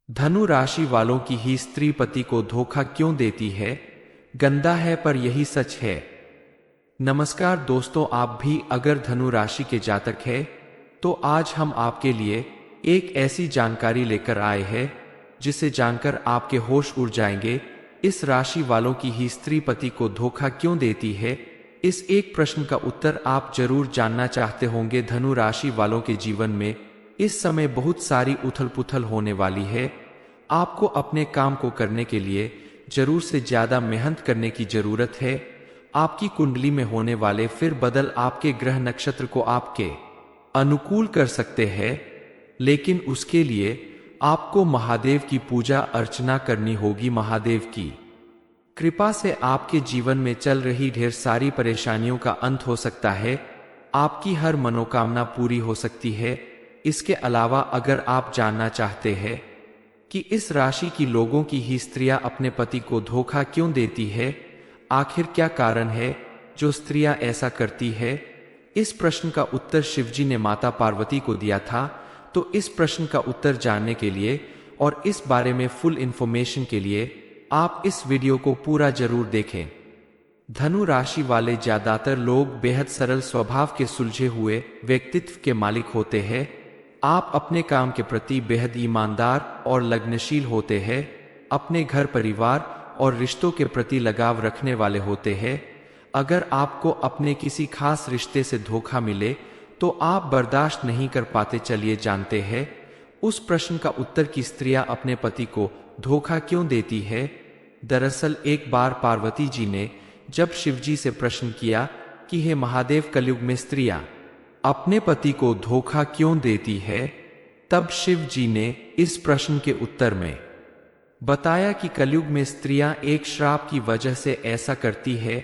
धनु राशि वालों की ही स्त्री पति को धोखा क्यों देती है? गंदा है पर यही सच है। नमस्कार दोस्तों, आप भी अगर धनु राशि के जातक हैं तो आज हम आपके लिए एक ऐसी जानकारी लेकर आए हैं जिसे जानकर आपके होश उड़ जाएंगे। इस राशि वालों की ही स्त्री पति को धोखा क्यों देती है? इस एक प्रश्न का उत्तर आप जरूर जानना चाहते होंगे। धनु राशि वालों के जीवन में इस समय बहुत सारी उथल पुथल होने वाली है। आपको अपने काम को करने के लिए जरूर से ज्यादा मेहनत करने की जरूरत है। आपकी कुंडली में होने वाले फिर बदल आपके ग्रह नक्षत्र को आपके अनुकूल कर सकते हैं, लेकिन उसके लिए आपको महादेव की पूजा अर्चना करनी होगी। महादेव की कृपा से आपके जीवन में चल रही ढेर सारी परेशानियों का अंत हो सकता है। आपकी हर मनोकामना पूरी हो सकती है। इसके अलावा अगर आप जानना चाहते हैं कि इस राशि की लोगों की ही स्त्रियां अपने पति को धोखा क्यों देती है, आखिर क्या कारण है जो स्त्रियां ऐसा करती है, इस प्रश्न का उत्तर शिवजी ने माता पार्वती को दिया था। तो इस प्रश्न का उत्तर जानने के लिए और इस बारे में फुल इंफॉर्मेशन के लिए आप इस वीडियो को पूरा जरूर देखें। धनु राशि वाले ज्यादातर लोग बेहद सरल स्वभाव के सुलझे हुए व्यक्तित्व के मालिक होते हैं। आप अपने काम के प्रति बेहद ईमानदार और लग्नशील होते हैं। अपने घर परिवार और रिश्तों के प्रति लगाव रखने वाले होते हैं। अगर आपको अपने किसी खास रिश्ते से धोखा मिले तो आप बर्दाश्त नहीं कर पाते। चलिए जानते हैं उस प्रश्न का उत्तर कि स्त्रियां अपने पति को धोखा क्यों देती है। दरअसल एक बार पार्वती जी ने जब शिवजी से प्रश्न किया कि हे महादेव, कलयुग में स्त्रियां अपने पति को धोखा क्यों देती है, तब शिव जी ने इस प्रश्न के उत्तर में बताया कि कलयुग में स्त्रियां एक श्राप की वजह से ऐसा करती है।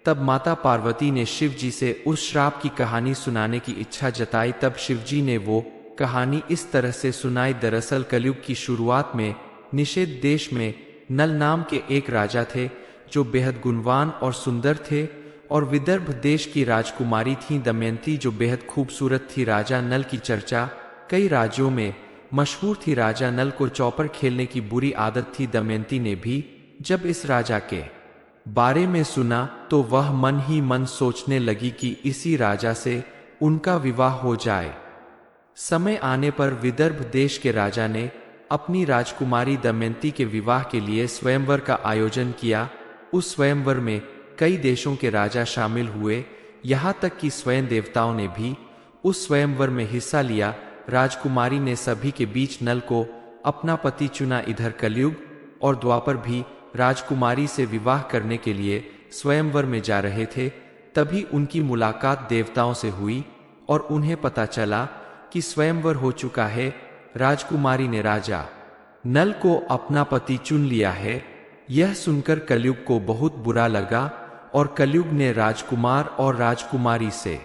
तब माता पार्वती ने शिव जी से उस श्राप की कहानी सुनाने की इच्छा जताई। तब शिव जी ने वो कहानी इस तरह से सुनाई। दरअसल कलयुग की शुरुआत में निषेध देश में नल नाम के एक राजा थे जो बेहद गुणवान और सुंदर थे, और विदर्भ देश की राजकुमारी थी दमयंती जो बेहद खूबसूरत थी। राजा नल की चर्चा कई राज्यों में मशहूर थी। राजा नल को चौपर खेलने की बुरी आदत थी। दमयंती ने भी जब इस राजा के बारे में सुना तो वह मन ही मन सोचने लगी कि इसी राजा से उनका विवाह हो जाए। समय आने पर विदर्भ देश के राजा ने अपनी राजकुमारी दमयंती के विवाह के लिए स्वयंवर का आयोजन किया। उस स्वयंवर में कई देशों के राजा शामिल हुए, यहाँ तक कि स्वयं देवताओं ने भी उस स्वयंवर में हिस्सा लिया। राजकुमारी ने सभी के बीच नल को अपना पति चुना। इधर कलयुग और द्वापर भी राजकुमारी से विवाह करने के लिए स्वयंवर में जा रहे थे। तभी उनकी मुलाकात देवताओं से हुई और उन्हें पता चला कि स्वयंवर हो चुका है। राजकुमारी ने राजा नल को अपना पति चुन लिया है। यह सुनकर कलयुग को बहुत बुरा लगा और कलयुग ने राजकुमार और राजकुमारी से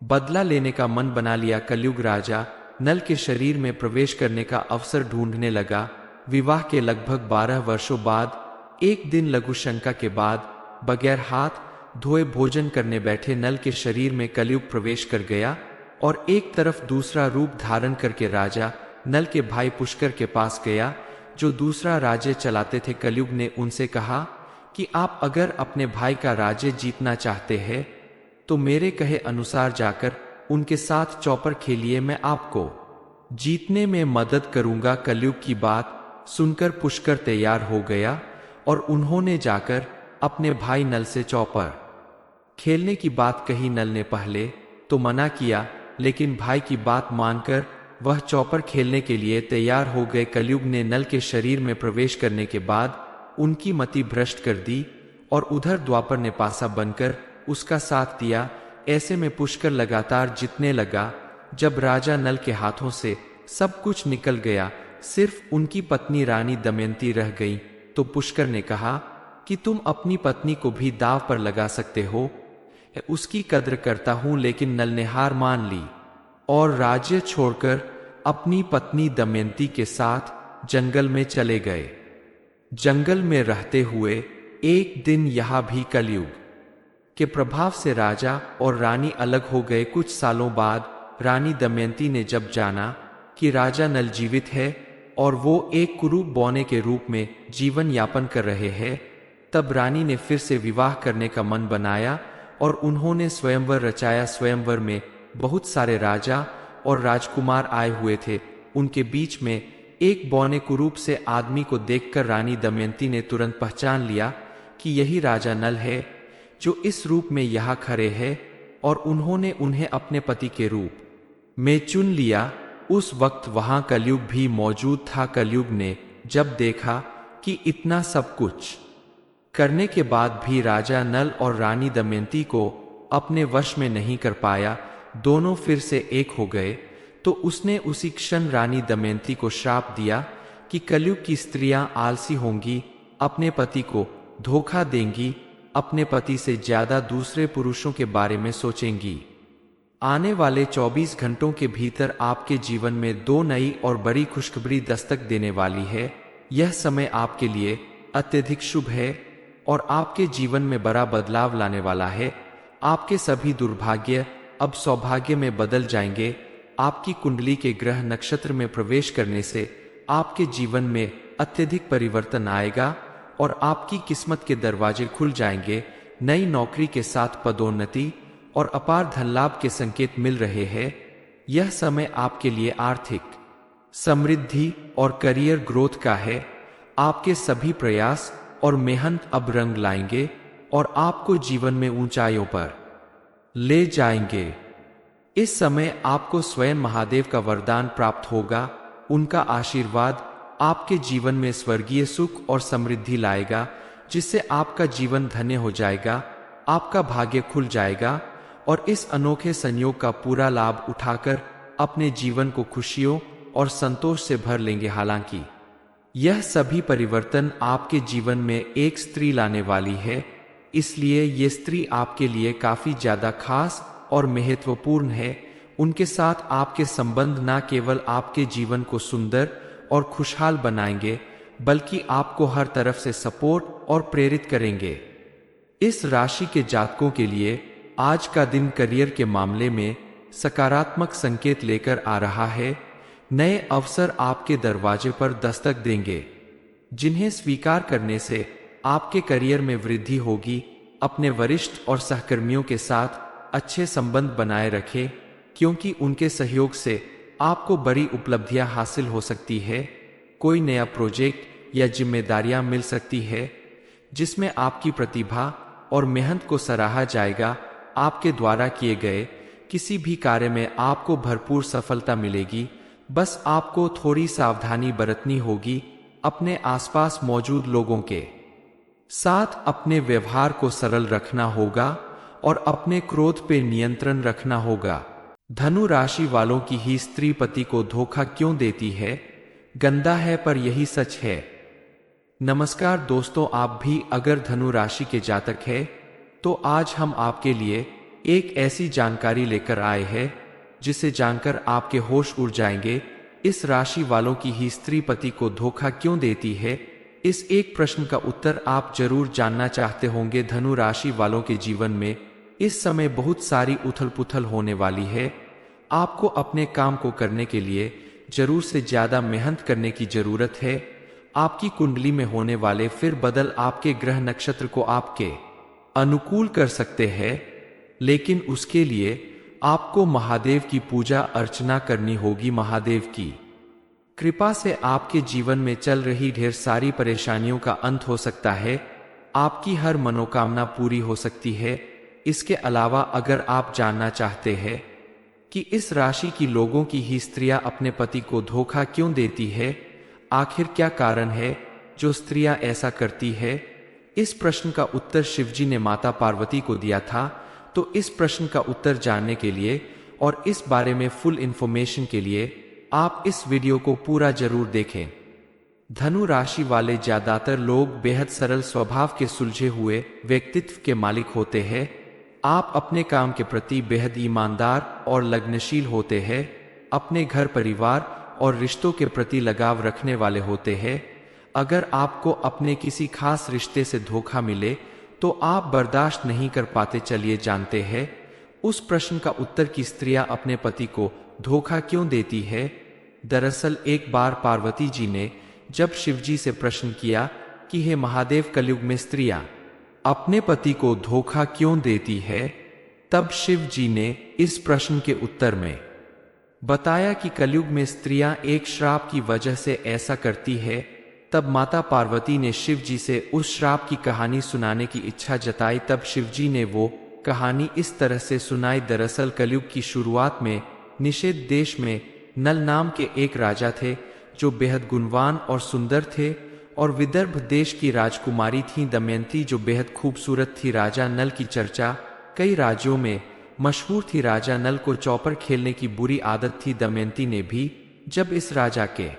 बदला लेने का मन बना लिया। कलयुग राजा नल के शरीर में प्रवेश करने का अवसर ढूंढने लगा। विवाह के लगभग 12 वर्षों बाद एक दिन लघुशंका के बाद बगैर हाथ धोए भोजन करने बैठे नल के शरीर में कलयुग प्रवेश कर गया और एक तरफ दूसरा रूप धारण करके राजा नल के भाई पुष्कर के पास गया जो दूसरा राज्य चलाते थे। कलयुग ने उनसे कहा कि आप अगर अपने भाई का राज्य जीतना चाहते हैं तो मेरे कहे अनुसार जाकर उनके साथ चौपर खेलिए, मैं आपको जीतने में मदद करूंगा। कलयुग की बात सुनकर पुष्कर तैयार हो गया और उन्होंने जाकर अपने भाई नल से चौपर खेलने की बात कही। नल ने पहले तो मना किया, लेकिन भाई की बात मानकर वह चौपर खेलने के लिए तैयार हो गए। कलयुग ने नल के शरीर में प्रवेश करने के बाद उनकी मति भ्रष्ट कर दी और उधर द्वापर ने पासा बनकर उसका साथ दिया। ऐसे में पुष्कर लगातार जीतने लगा। जब राजा नल के हाथों से सब कुछ निकल गया, सिर्फ उनकी पत्नी रानी दमयंती रह गई, तो पुष्कर ने कहा कि तुम अपनी पत्नी को भी दाव पर लगा सकते हो, उसकी कद्र करता हूं। लेकिन नल ने हार मान ली और राज्य छोड़कर अपनी पत्नी दमयंती के साथ जंगल में चले गए। जंगल में रहते हुए एक दिन यहाँ भी कलयुग के प्रभाव से राजा और रानी अलग हो गए। कुछ सालों बाद रानी दमयंती ने जब जाना कि राजा नल जीवित है और वो एक कुरूप बौने के रूप में जीवन यापन कर रहे हैं। तब रानी ने फिर से विवाह करने का मन बनाया और उन्होंने स्वयंवर रचाया। स्वयंवर में बहुत सारे राजा और राजकुमार आए हुए थे। उनके बीच में एक बौने कुरूप से आदमी को देखकर रानी दमयंती ने तुरंत पहचान लिया कि यही राजा नल है जो इस रूप में यहाँ खड़े हैं, और उन्होंने उन्हें अपने पति के रूप में चुन लिया। उस वक्त वहां कलयुग भी मौजूद था। कलयुग ने जब देखा कि इतना सब कुछ करने के बाद भी राजा नल और रानी दमयंती को अपने वश में नहीं कर पाया, दोनों फिर से एक हो गए, तो उसने उसी क्षण रानी दमयंती को श्राप दिया कि कलयुग की स्त्रियां आलसी होंगी, अपने पति को धोखा देंगी, अपने पति से ज्यादा दूसरे पुरुषों के बारे में सोचेंगी। आने वाले 24 घंटों के भीतर आपके जीवन में 2 नई और बड़ी खुशखबरी दस्तक देने वाली है। यह समय आपके लिए अत्यधिक शुभ है और आपके जीवन में बड़ा बदलाव लाने वाला है। आपके सभी दुर्भाग्य अब सौभाग्य में बदल जाएंगे। आपकी कुंडली के ग्रह नक्षत्र में प्रवेश करने से आपके जीवन में अत्यधिक परिवर्तन आएगा और आपकी किस्मत के दरवाजे खुल जाएंगे। नई नौकरी के साथ पदोन्नति और अपार धन लाभ के संकेत मिल रहे हैं। यह समय आपके लिए आर्थिक समृद्धि और करियर ग्रोथ का है। आपके सभी प्रयास और मेहनत अब रंग लाएंगे और आपको जीवन में ऊंचाइयों पर ले जाएंगे। इस समय आपको स्वयं महादेव का वरदान प्राप्त होगा। उनका आशीर्वाद आपके जीवन में स्वर्गीय सुख और समृद्धि लाएगा, जिससे आपका जीवन धन्य हो जाएगा, आपका भाग्य खुल जाएगा और इस अनोखे संयोग का पूरा लाभ उठाकर अपने जीवन को खुशियों और संतोष से भर लेंगे। हालांकि यह सभी परिवर्तन आपके जीवन में एक स्त्री लाने वाली है, इसलिए ये स्त्री आपके लिए काफी ज्यादा खास और महत्वपूर्ण है। उनके साथ आपके संबंध न केवल आपके जीवन को सुंदर और खुशहाल बनाएंगे, बल्कि आपको हर तरफ से सपोर्ट और प्रेरित करेंगे। इस राशि के जातकों के लिए आज का दिन करियर के मामले में सकारात्मक संकेत लेकर आ रहा है। नए अवसर आपके दरवाजे पर दस्तक देंगे, जिन्हें स्वीकार करने से आपके करियर में वृद्धि होगी। अपने वरिष्ठ और सहकर्मियों के साथ अच्छे संबंध बनाए रखें, क्योंकि उनके सहयोग से आपको बड़ी उपलब्धियां हासिल हो सकती है। कोई नया प्रोजेक्ट या जिम्मेदारियां मिल सकती है, जिसमें आपकी प्रतिभा और मेहनत को सराहा जाएगा। आपके द्वारा किए गए किसी भी कार्य में आपको भरपूर सफलता मिलेगी। बस आपको थोड़ी सावधानी बरतनी होगी। अपने आसपास मौजूद लोगों के साथ अपने व्यवहार को सरल रखना होगा और अपने क्रोध पे नियंत्रण रखना होगा। धनु राशि वालों की ही स्त्री पति को धोखा क्यों देती है? गंदा है पर यही सच है। नमस्कार दोस्तों, आप भी अगर धनु राशि के जातक हैं तो आज हम आपके लिए एक ऐसी जानकारी लेकर आए हैं जिसे जानकर आपके होश उड़ जाएंगे। इस राशि वालों की ही स्त्री पति को धोखा क्यों देती है? इस एक प्रश्न का उत्तर आप जरूर जानना चाहते होंगे। धनु राशि वालों के जीवन में इस समय बहुत सारी उथल पुथल होने वाली है। आपको अपने काम को करने के लिए जरूर से ज्यादा मेहनत करने की जरूरत है। आपकी कुंडली में होने वाले फिर बदल आपके ग्रह नक्षत्र को आपके अनुकूल कर सकते हैं, लेकिन उसके लिए आपको महादेव की पूजा अर्चना करनी होगी। महादेव की कृपा से आपके जीवन में चल रही ढेर सारी परेशानियों का अंत हो सकता है। आपकी हर मनोकामना पूरी हो सकती है। इसके अलावा अगर आप जानना चाहते हैं कि इस राशि की लोगों की ही स्त्रियां अपने पति को धोखा क्यों देती है, आखिर क्या कारण है जो स्त्रियां ऐसा करती है, इस प्रश्न का उत्तर शिवजी ने माता पार्वती को दिया था। तो इस प्रश्न का उत्तर जानने के लिए और इस बारे में फुल इंफॉर्मेशन के लिए आप इस वीडियो को पूरा जरूर देखें। धनु राशि वाले ज्यादातर लोग बेहद सरल स्वभाव के सुलझे हुए व्यक्तित्व के मालिक होते हैं। आप अपने काम के प्रति बेहद ईमानदार और लग्नशील होते हैं। अपने घर परिवार और रिश्तों के प्रति लगाव रखने वाले होते हैं। अगर आपको अपने किसी खास रिश्ते से धोखा मिले तो आप बर्दाश्त नहीं कर पाते। चलिए जानते हैं उस प्रश्न का उत्तर कि स्त्रियां अपने पति को धोखा क्यों देती है। दरअसल एक बार पार्वती जी ने जब शिवजी से प्रश्न किया कि हे महादेव, कलयुग में स्त्रियां अपने पति को धोखा क्यों देती है, तब शिव जी ने इस प्रश्न के उत्तर में बताया कि कलयुग में स्त्रियां एक श्राप की वजह से ऐसा करती है। तब माता पार्वती ने शिव जी से उस श्राप की कहानी सुनाने की इच्छा जताई। तब शिव जी ने वो कहानी इस तरह से सुनाई। दरअसल कलयुग की शुरुआत में निषेध देश में नल नाम के एक राजा थे जो बेहद गुणवान और सुंदर थे, और विदर्भ देश की राजकुमारी थी दमयंती जो बेहद खूबसूरत थी। राजा नल की चर्चा कई राज्यों में मशहूर थी। राजा नल को चौपर खेलने की बुरी आदत थी। दमयंती ने भी जब इस राजा के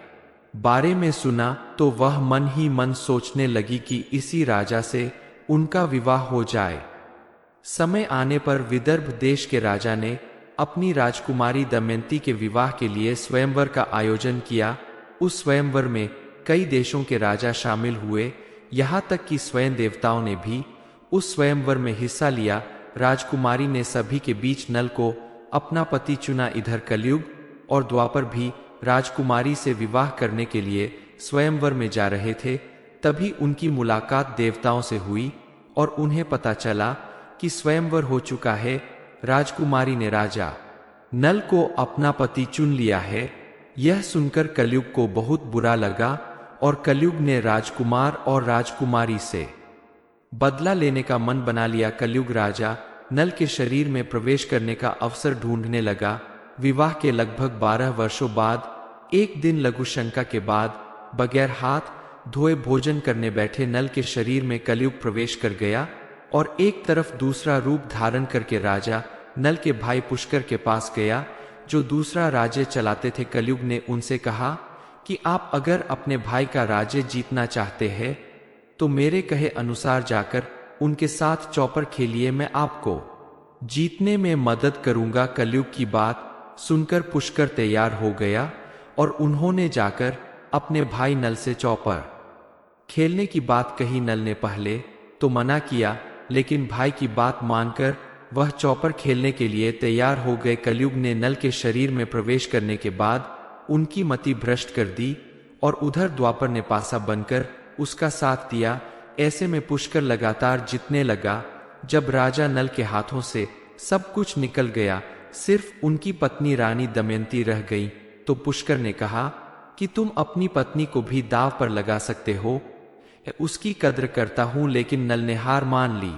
बारे में सुना तो वह मन ही मन सोचने लगी कि इसी राजा से उनका विवाह हो जाए। समय आने पर विदर्भ देश के राजा ने अपनी राजकुमारी दमयंती के विवाह के लिए स्वयंवर का आयोजन किया। उस स्वयंवर में कई देशों के राजा शामिल हुए, यहाँ तक कि स्वयं देवताओं ने भी उस स्वयंवर में हिस्सा लिया। राजकुमारी ने सभी के बीच नल को अपना पति चुना। इधर कलयुग और द्वापर भी राजकुमारी से विवाह करने के लिए स्वयंवर में जा रहे थे। तभी उनकी मुलाकात देवताओं से हुई और उन्हें पता चला कि स्वयंवर हो चुका है। राजकुमारी ने राजा नल को अपना पति चुन लिया है। यह सुनकर कलयुग को बहुत बुरा लगा और कलयुग ने राजकुमार और राजकुमारी से बदला लेने का मन बना लिया। कलयुग राजा नल के शरीर में प्रवेश करने का अवसर ढूंढने लगा। विवाह के लगभग 12 वर्षों बाद एक दिन लघुशंका के बाद बगैर हाथ धोए भोजन करने बैठे नल के शरीर में कलयुग प्रवेश कर गया और एक तरफ दूसरा रूप धारण करके राजा नल के भाई पुष्कर के पास गया जो दूसरा राज्य चलाते थे। कलयुग ने उनसे कहा कि आप अगर अपने भाई का राज्य जीतना चाहते हैं तो मेरे कहे अनुसार जाकर उनके साथ चौपर खेलिए, मैं आपको जीतने में मदद करूंगा। कलयुग की बात सुनकर पुष्कर तैयार हो गया और उन्होंने जाकर अपने भाई नल से चौपर खेलने की बात कही। नल ने पहले तो मना किया, लेकिन भाई की बात मानकर वह चौपर खेलने के लिए तैयार हो गए। कलयुग ने नल के शरीर में प्रवेश करने के बाद उनकी मति भ्रष्ट कर दी और उधर द्वापर ने पासा बनकर उसका साथ दिया। ऐसे में पुष्कर लगातार जीतने लगा। जब राजा नल के हाथों से सब कुछ निकल गया, सिर्फ उनकी पत्नी रानी दमयंती रह गई, तो पुष्कर ने कहा कि तुम अपनी पत्नी को भी दांव पर लगा सकते हो, उसकी कद्र करता हूं। लेकिन नल ने हार मान ली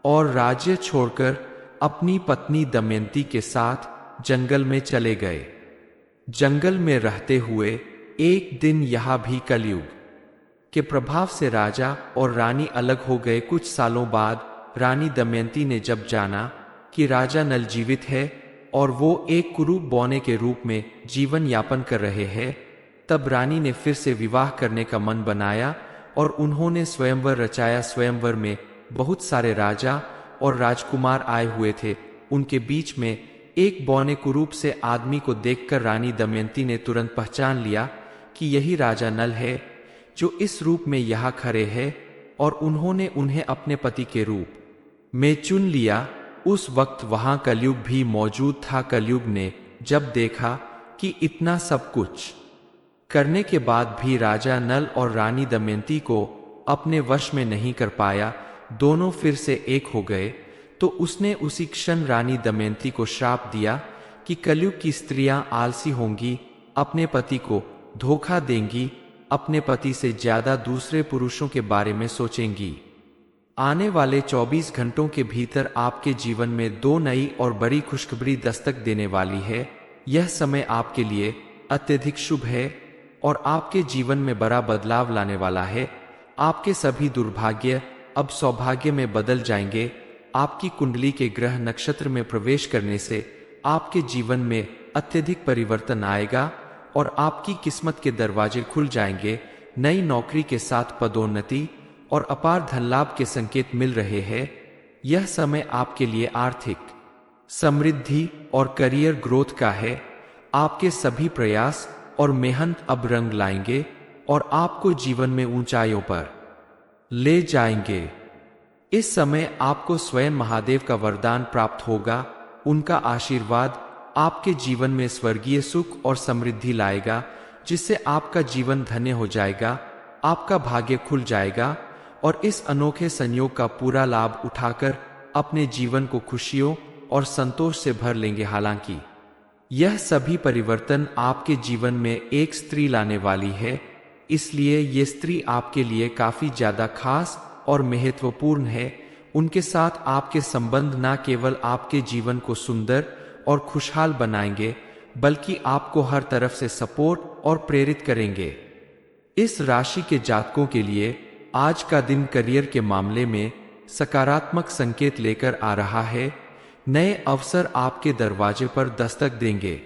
और राज्य छोड़कर अपनी पत्नी दमयंती के साथ जंगल में चले गए। जंगल में रहते हुए एक दिन यहां भी कलयुग के प्रभाव से राजा और रानी अलग हो गए। कुछ सालों बाद रानी दमयंती ने जब जाना कि राजा नल जीवित है और वो एक कुरूप बौने के रूप में जीवन यापन कर रहे हैं, तब रानी ने फिर से विवाह करने का मन बनाया और उन्होंने स्वयंवर रचाया। स्वयंवर में बहुत सारे राजा और राजकुमार आए हुए थे। उनके बीच में एक बौने कुरूप से आदमी को देखकर रानी दमयंती ने तुरंत पहचान लिया कि यही राजा नल है जो इस रूप में यहाँ खड़े हैं, और उन्होंने उन्हें अपने पति के रूप में चुन लिया। उस वक्त वहां कलयुग भी मौजूद था। कलयुग ने जब देखा कि इतना सब कुछ करने के बाद भी राजा नल और रानी दमयंती को अपने वश में नहीं कर पाया, दोनों फिर से एक हो गए, तो उसने उसी क्षण रानी दमयंती को श्राप दिया कि कलयुग की स्त्रियां आलसी होंगी, अपने पति को धोखा देंगी, अपने पति से ज्यादा दूसरे पुरुषों के बारे में सोचेंगी। आने वाले 24 घंटों के भीतर आपके जीवन में 2 नई और बड़ी खुशखबरी दस्तक देने वाली है। यह समय आपके लिए अत्यधिक शुभ है और आपके जीवन में बड़ा बदलाव लाने वाला है। आपके सभी दुर्भाग्य अब सौभाग्य में बदल जाएंगे। आपकी कुंडली के ग्रह नक्षत्र में प्रवेश करने से आपके जीवन में अत्यधिक परिवर्तन आएगा और आपकी किस्मत के दरवाजे खुल जाएंगे। नई नौकरी के साथ पदोन्नति और अपार धन लाभ के संकेत मिल रहे हैं। यह समय आपके लिए आर्थिक समृद्धि और करियर ग्रोथ का है। आपके सभी प्रयास और मेहनत अब रंग लाएंगे और आपको जीवन में ऊंचाइयों पर ले जाएंगे। इस समय आपको स्वयं महादेव का वरदान प्राप्त होगा। उनका आशीर्वाद आपके जीवन में स्वर्गीय सुख और समृद्धि लाएगा, जिससे आपका जीवन धन्य हो जाएगा, आपका भाग्य खुल जाएगा और इस अनोखे संयोग का पूरा लाभ उठाकर अपने जीवन को खुशियों और संतोष से भर लेंगे। हालांकि यह सभी परिवर्तन आपके जीवन में एक स्त्री लाने वाली है, इसलिए ये स्त्री आपके लिए काफी ज्यादा खास और महत्वपूर्ण है। उनके साथ आपके संबंध न केवल आपके जीवन को सुंदर और खुशहाल बनाएंगे, बल्कि आपको हर तरफ से सपोर्ट और प्रेरित करेंगे। इस राशि के जातकों के लिए आज का दिन करियर के मामले में सकारात्मक संकेत लेकर आ रहा है। नए अवसर आपके दरवाजे पर दस्तक देंगे,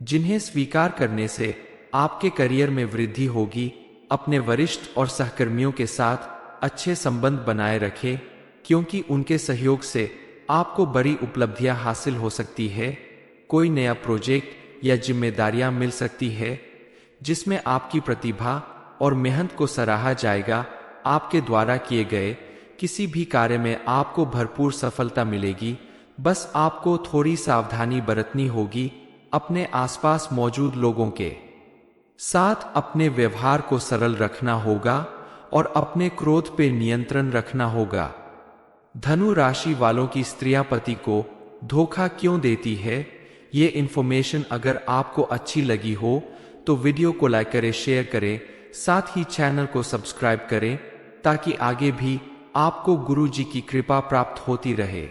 जिन्हें स्वीकार करने से आपके करियर में वृद्धि होगी। अपने वरिष्ठ और सहकर्मियों के साथ अच्छे संबंध बनाए रखें, क्योंकि उनके सहयोग से आपको बड़ी उपलब्धियां हासिल हो सकती है। कोई नया प्रोजेक्ट या जिम्मेदारियां मिल सकती है, जिसमें आपकी प्रतिभा और मेहनत को सराहा जाएगा। आपके द्वारा किए गए किसी भी कार्य में आपको भरपूर सफलता मिलेगी। बस आपको थोड़ी सावधानी बरतनी होगी। अपने आसपास मौजूद लोगों के साथ अपने व्यवहार को सरल रखना होगा और अपने क्रोध पर नियंत्रण रखना होगा। धनु राशि वालों की स्त्रियां पति को धोखा क्यों देती है, ये इन्फॉर्मेशन अगर आपको अच्छी लगी हो तो वीडियो को लाइक करें, शेयर करें, साथ ही चैनल को सब्सक्राइब करें, ताकि आगे भी आपको गुरु जी की कृपा प्राप्त होती रहे।